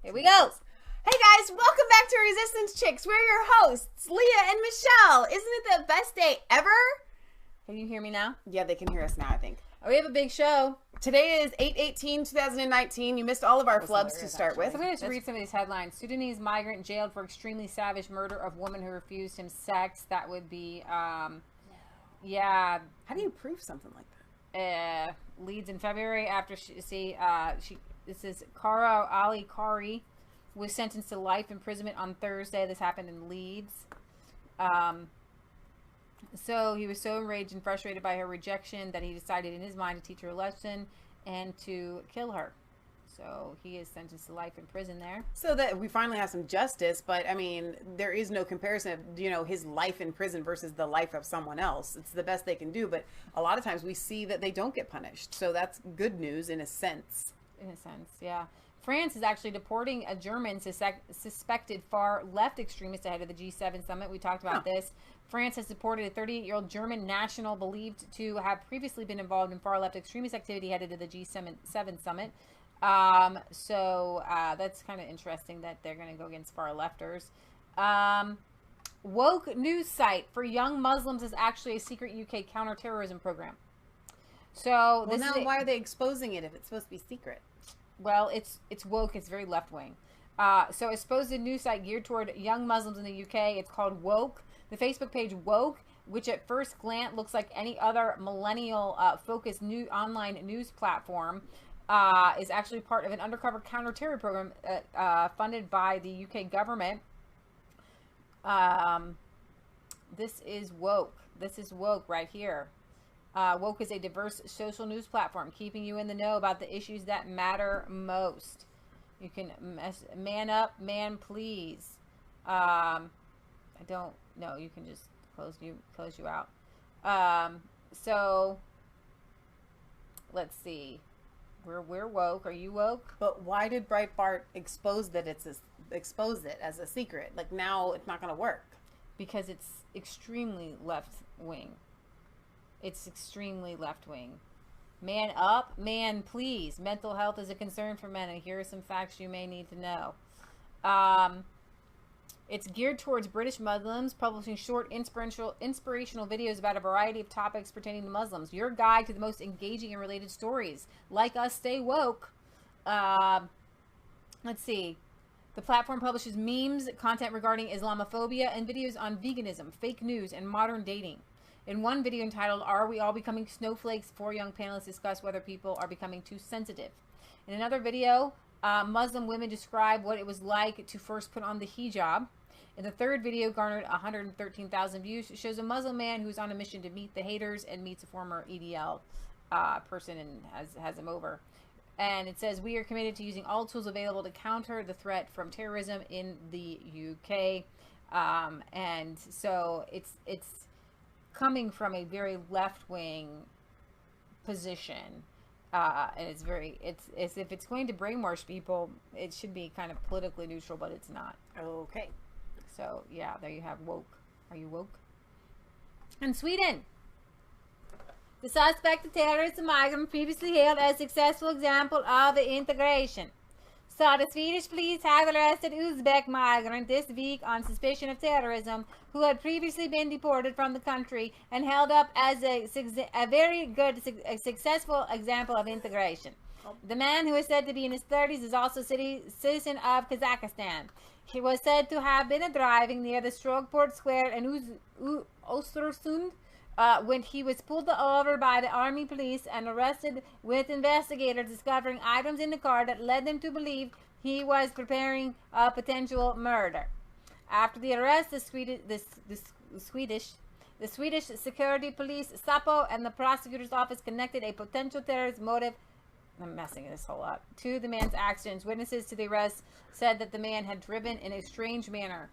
Here we go. Hey guys, welcome back to Resistance Chicks. We're your hosts, Leah and Michelle. Isn't it the best day ever? Can you hear me now? Yeah, they can hear us now, I think. We have a big show. Today is 8/18/2019. You missed all of our flubs to start with. So I'm going to read some of these headlines. Sudanese migrant jailed for extremely savage murder of woman who refused him sex. That would be, yeah. How do you prove something like that? Leeds in February after this is Kara Ali Kari was sentenced to life imprisonment on Thursday. This happened in Leeds. So he was so enraged and frustrated by her rejection that he decided in his mind to teach her a lesson and to kill her. So he is sentenced to life in prison there. So that we finally have some justice, but I mean, there is no comparison of, you know, his life in prison versus the life of someone else. It's the best they can do, but a lot of times we see that they don't get punished. So that's good news in a sense. In a sense, yeah. France is actually deporting a German suspected far-left extremist ahead of the G7 summit. We talked about this. France has deported a 38-year-old German national believed to have previously been involved in far-left extremist activity headed to the G7 summit. So that's kind of interesting that they're going to go against far-lefters. Woke news site for young Muslims is actually a secret UK counterterrorism program. So well, now why are they exposing it if it's supposed to be secret? Well, it's woke. It's very left-wing. So a supposed news site geared toward young Muslims in the UK. It's called Woke. The Facebook page Woke, which at first glance looks like any other millennial-focused new online news platform, is actually part of an undercover counter-terror program funded by the UK government. This is Woke. This is Woke right here. Woke is a diverse social news platform, keeping you in the know about the issues that matter most. You can man up, man please. I don't know. You can just close you out. So let's see. We're woke. Are you woke? But why did Breitbart expose it as a secret? Like now it's not going to work because it's extremely left wing. It's extremely left-wing. Man up, man please. Mental health is a concern for men, and here are some facts you may need to know. It's geared towards British Muslims, publishing short inspirational videos about a variety of topics pertaining to Muslims. Your guide to the most engaging and related stories. Like us, stay woke. Let's see. The platform publishes memes, content regarding Islamophobia, and videos on veganism, fake news, and modern dating. In one video entitled, "Are We All Becoming Snowflakes?" 4 young panelists discuss whether people are becoming too sensitive. In another video, Muslim women describe what it was like to first put on the hijab. In the third video, garnered 113,000 views, shows a Muslim man who's on a mission to meet the haters and meets a former EDL person and has him over. And it says, "We are committed to using all tools available to counter the threat from terrorism in the UK." And so it's coming from a very left-wing position, and it's if it's going to brainwash people, it should be kind of politically neutral, but it's not. Okay. So yeah, there you have woke. Are you woke? In Sweden, the suspect, a terrorist migrant previously hailed as a successful example of integration. So the Swedish police have arrested Uzbek migrant this week on suspicion of terrorism, who had previously been deported from the country and held up as a very good, successful example of integration. The man, who is said to be in his 30s, is also citizen of Kazakhstan. He was said to have been driving near the Strogport Square in Östersund when he was pulled over by the army police and arrested, with investigators discovering items in the car that led them to believe he was preparing a potential murder. After the arrest, the Swedish security police, SAPO, and the prosecutor's office connected a potential terrorist motive, I'm messing this whole up, to the man's actions. Witnesses to the arrest said that the man had driven in a strange manner,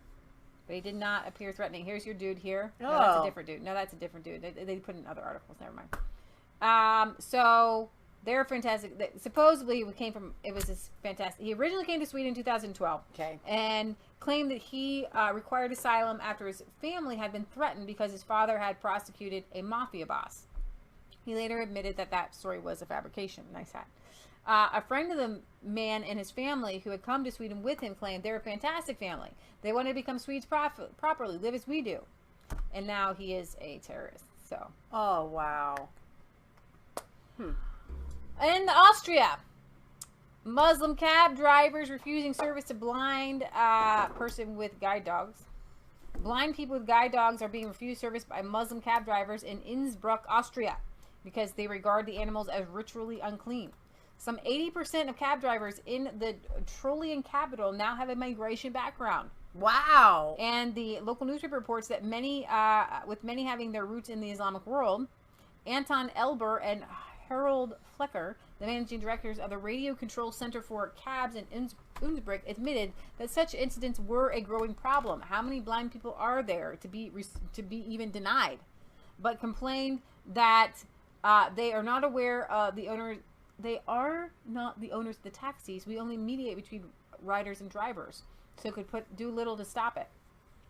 but he did not appear threatening. Here's your dude here. Oh. No, that's a different dude. No, that's a different dude. They put in other articles. Never mind. So they're fantastic. Supposedly, it was this fantastic. He originally came to Sweden in 2012. Okay. And claimed that he required asylum after his family had been threatened because his father had prosecuted a mafia boss. He later admitted that story was a fabrication. Nice hat. A friend of the man and his family who had come to Sweden with him claimed they're a fantastic family. They wanted to become Swedes properly, live as we do. And now he is a terrorist. So. Oh, wow. In Austria, Muslim cab drivers refusing service to blind person with guide dogs. Blind people with guide dogs are being refused service by Muslim cab drivers in Innsbruck, Austria, because they regard the animals as ritually unclean. Some 80% of cab drivers in the Trollian capital now have a migration background. Wow. And the local newspaper reports that many having their roots in the Islamic world, Anton Elber and Harold Flecker, the managing directors of the Radio Control Center for Cabs in Innsbruck, admitted that such incidents were a growing problem. How many blind people are there to be even denied? But complained that they are not aware of the owners. They are not the owners of the taxis. We only mediate between riders and drivers, so could do little to stop it.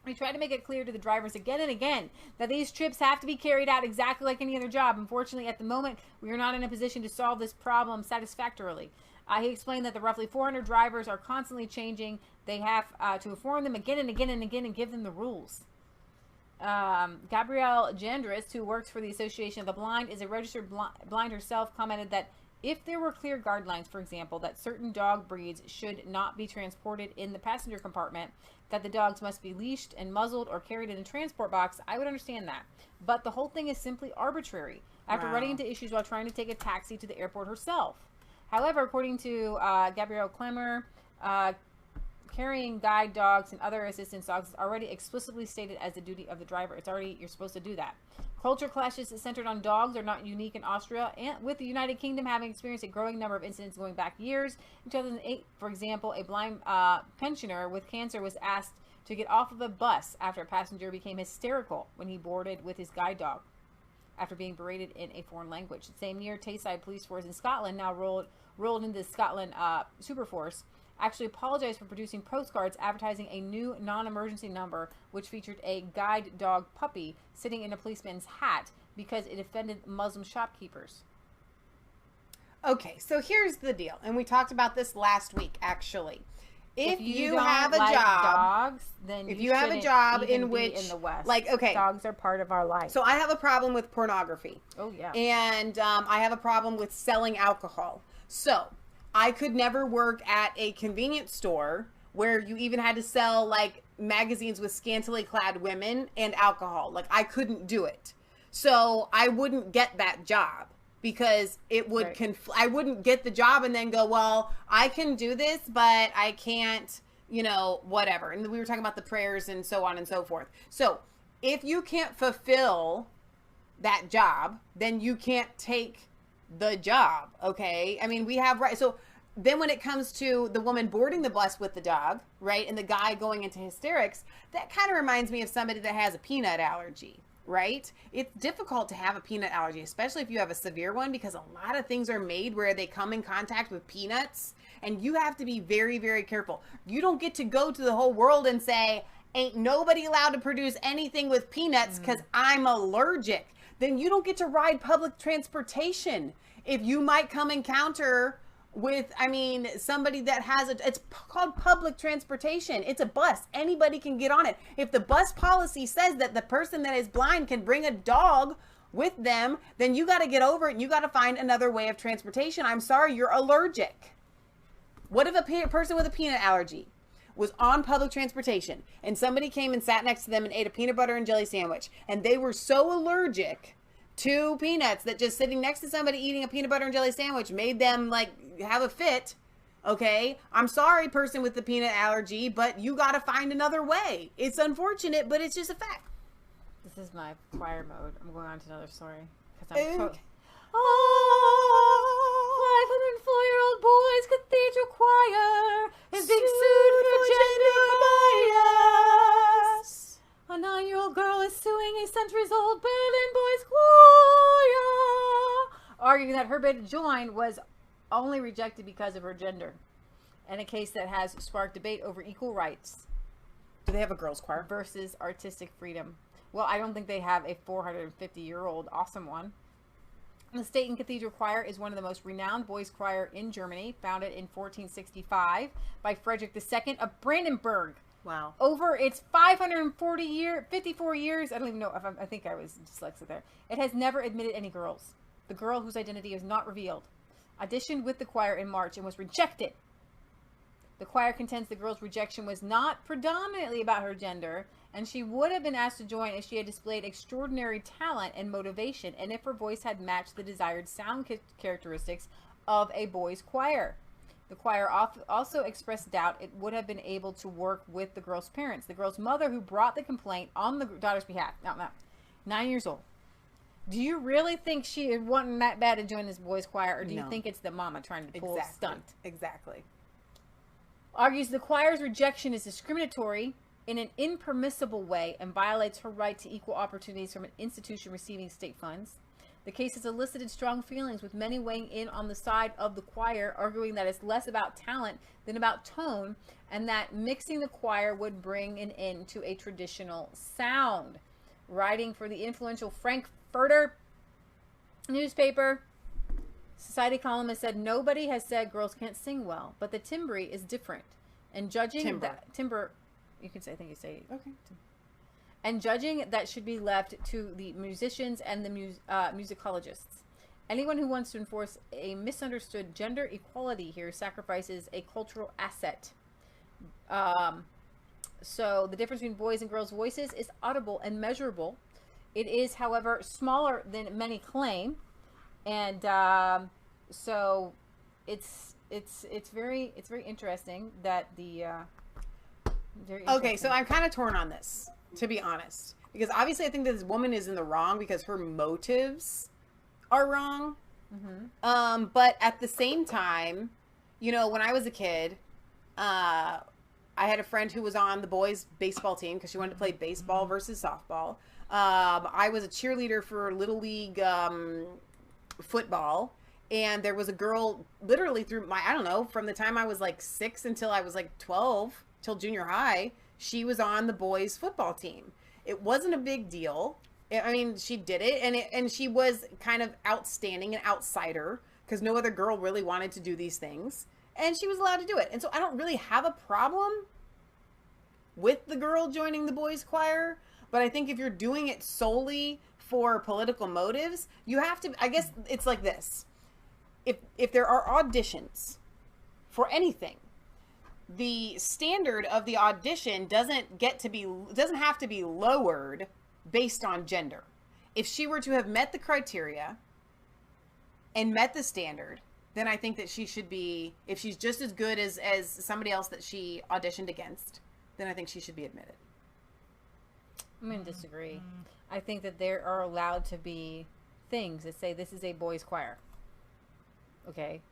We try to make it clear to the drivers again and again that these trips have to be carried out exactly like any other job. Unfortunately, at the moment, we are not in a position to solve this problem satisfactorily. He explained that the roughly 400 drivers are constantly changing. They have to inform them again and again and again and give them the rules. Gabrielle Jandris, who works for the Association of the Blind, is a registered blind herself, commented that if there were clear guidelines, for example, that certain dog breeds should not be transported in the passenger compartment, that the dogs must be leashed and muzzled or carried in a transport box, I would understand that. But the whole thing is simply arbitrary, after running into issues while trying to take a taxi to the airport herself. However, according to Gabrielle Klemmer, carrying guide dogs and other assistance dogs is already explicitly stated as the duty of the driver. You're supposed to do that. Culture clashes centered on dogs are not unique in Austria, and with the United Kingdom having experienced a growing number of incidents going back years. In 2008, for example, a blind pensioner with cancer was asked to get off of a bus after a passenger became hysterical when he boarded with his guide dog after being berated in a foreign language. The same year, Tayside Police Force in Scotland, now rolled into the Scotland Super Force, actually apologized for producing postcards advertising a new non-emergency number which featured a guide dog puppy sitting in a policeman's hat because it offended Muslim shopkeepers. Okay, so here's the deal, and we talked about this last week, actually. If you don't have a like job, dogs, then if you have a job in which, in the West, like, okay, dogs are part of our life. So I have a problem with pornography. Oh yeah, and I have a problem with selling alcohol. So I could never work at a convenience store where you even had to sell like magazines with scantily clad women and alcohol. Like I couldn't do it. So I wouldn't get that job because it would I wouldn't get the job and then go, well, I can do this, but I can't, whatever. And we were talking about the prayers and so on and so forth. So if you can't fulfill that job, then you can't take the job. Okay. I mean, we have So then when it comes to the woman boarding the bus with the dog, right, and the guy going into hysterics, that kind of reminds me of somebody that has a peanut allergy, right? It's difficult to have a peanut allergy, especially if you have a severe one, because a lot of things are made where they come in contact with peanuts, and you have to be very, very careful. You don't get to go to the whole world and say, ain't nobody allowed to produce anything with peanuts because I'm allergic. Then you don't get to ride public transportation. If you might come encounter with, somebody that has it's called public transportation. It's a bus. Anybody can get on it. If the bus policy says that the person that is blind can bring a dog with them, then you got to get over it and you got to find another way of transportation. I'm sorry, you're allergic. What if a person with a peanut allergy was on public transportation and somebody came and sat next to them and ate a peanut butter and jelly sandwich, and they were so allergic to peanuts that just sitting next to somebody eating a peanut butter and jelly sandwich made them like have a fit? Okay, I'm sorry, person with the peanut allergy, but you got to find another way. It's unfortunate, but it's just a fact. This is my choir mode. I'm going on to another story because I'm 504-year-old boys cathedral choir is being sued for gender bias. A 9-year-old girl is suing a centuries-old Berlin boys choir, arguing that her bid to join was only rejected because of her gender, and a case that has sparked debate over equal rights. Do they have a girls' choir? Versus artistic freedom. Well, I don't think they have a 450-year-old awesome one. The State and Cathedral Choir is one of the most renowned boys' choir in Germany, founded in 1465 by Frederick II of Brandenburg. Wow. Over its 54 years, I don't even know if I think I was dyslexic there. It has never admitted any girls. The girl whose identity is not revealed auditioned with the choir in March and was rejected. The choir contends the girl's rejection was not predominantly about her gender, and she would have been asked to join if she had displayed extraordinary talent and motivation, and if her voice had matched the desired sound characteristics of a boys' choir. The choir also expressed doubt it would have been able to work with the girl's parents. The girl's mother, who brought the complaint on the daughter's behalf. Now, 9 years old. Do you really think she is wanting that bad to join this boys' choir, or do you think it's the mama trying to pull a stunt? Exactly. Argues the choir's rejection is discriminatory in an impermissible way and violates her right to equal opportunities from an institution receiving state funds. The case has elicited strong feelings, with many weighing in on the side of the choir, arguing that it's less about talent than about tone, and that mixing the choir would bring an end to a traditional sound. Writing for the influential Frankfurter newspaper, Society columnist said, "Nobody has said girls can't sing well, but the timbre is different. And judging timbre, you can say, I think you say, okay. And judging that should be left to the musicians and the musicologists. Anyone who wants to enforce a misunderstood gender equality here sacrifices a cultural asset." So the difference between boys' and girls' voices is audible and measurable. It is, however, smaller than many claim, and so it's very interesting that the Okay, so I'm kind of torn on this, to be honest, because obviously I think that this woman is in the wrong because her motives are wrong. Mm-hmm. But at the same time, you know, when I was a kid, I had a friend who was on the boys' baseball team because she wanted to play baseball versus softball. I was a cheerleader for Little League football, and there was a girl literally through my, I don't know, from the time I was like 6 until I was like 12, till junior high, she was on the boys' football team. It wasn't a big deal. I mean, she did it, and she was kind of outstanding, an outsider, because no other girl really wanted to do these things. And she was allowed to do it. And so I don't really have a problem with the girl joining the boys' choir. But I think if you're doing it solely for political motives, you have to, I guess it's like this. If there are auditions for anything, the standard of the audition doesn't have to be lowered based on gender. If she were to have met the criteria and met the standard, then I think that she should be, if she's just as good as somebody else that she auditioned against, then I think she should be admitted. I'm going to disagree. I think that there are allowed to be things that say this is a boys' choir. Okay?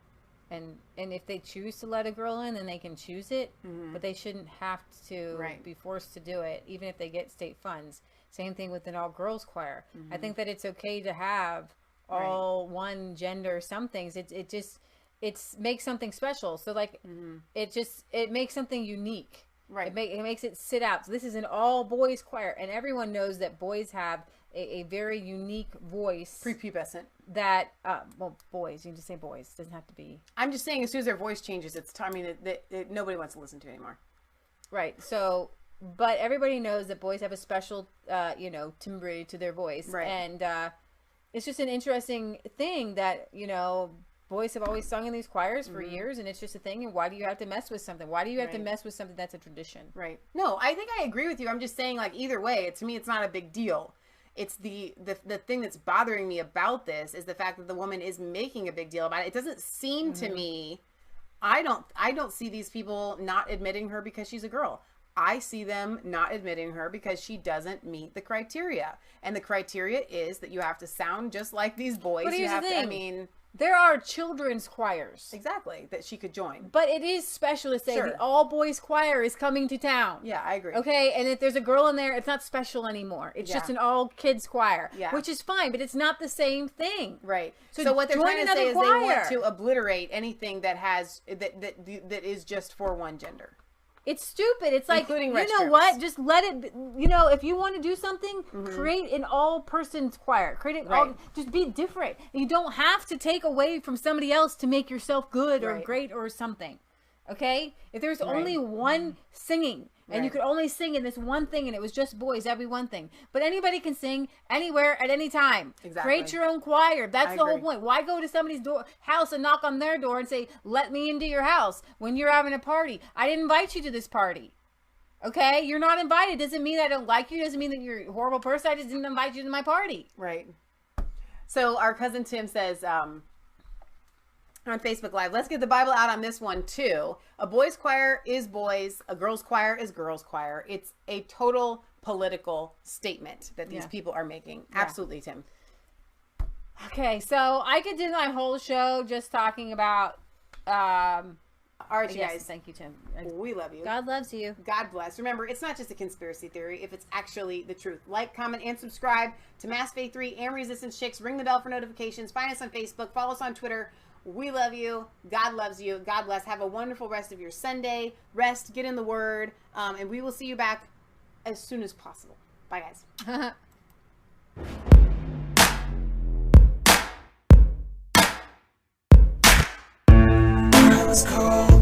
And if they choose to let a girl in, then they can choose it, but they shouldn't have to be forced to do it, even if they get state funds. Same thing with an all-girls choir. I think that it's okay to have all one gender. Some things it makes something special. So like it makes something unique. Right. It makes it sit out. So this is an all boys choir, and everyone knows that boys have a very unique voice. Prepubescent. That well, boys. You can just say boys. It doesn't have to be. I'm just saying, as soon as their voice changes, it's timing that nobody wants to listen to anymore. Right. So, but everybody knows that boys have a special, timbre to their voice, right? And it's just an interesting thing that, boys have always sung in these choirs for years, and it's just a thing. And why do you have to mess with something? Why do you have to mess with something that's a tradition? Right. No, I think I agree with you. I'm just saying, like, either way, to me, it's not a big deal. It's the thing that's bothering me about this is the fact that the woman is making a big deal about it. It doesn't seem to me, I don't see these people not admitting her because she's a girl. I see them not admitting her because she doesn't meet the criteria. And the criteria is that you have to sound just like these boys. But here's you have the thing. to, I mean, there are children's choirs. Exactly. That she could join. But it is special to say the all-boys choir is coming to town. Yeah, I agree. Okay? And if there's a girl in there, it's not special anymore. It's just an all-kids choir. Yeah. Which is fine, but it's not the same thing. Right. So what they're trying to say is they want to obliterate anything that has, that is just for one gender. It's stupid. It's like, Including you know restrooms. what? Just let it, if you want to do something, create an all-persons choir. Create it all, just be different. You don't have to take away from somebody else to make yourself good or great or something. Okay? If there's only one singing, and you could only sing in this one thing, and it was just boys, that'd be one thing. But anybody can sing anywhere at any time. Exactly. Create your own choir. That's the whole point. Why go to somebody's house and knock on their door and say, let me into your house when you're having a party? I didn't invite you to this party. Okay? You're not invited. Doesn't mean I don't like you. Doesn't mean that you're a horrible person. I just didn't invite you to my party. Right. So our cousin Tim says, on Facebook Live, let's get the Bible out on this one too. A boys' choir is boys. A girls' choir is girls' choir. It's a total political statement that these people are making. Yeah. Absolutely, Tim. Okay, so I could do my whole show just talking about... All right, you guys. Thank you, Tim. We love you. God loves you. God bless. Remember, it's not just a conspiracy theory if it's actually the truth. Like, comment, and subscribe to Masfaith3 and Resistance Chicks. Ring the bell for notifications. Find us on Facebook. Follow us on Twitter. We love you. God loves you. God bless. Have a wonderful rest of your Sunday. Rest. Get in the Word. And we will see you back as soon as possible. Bye, guys. I was cold.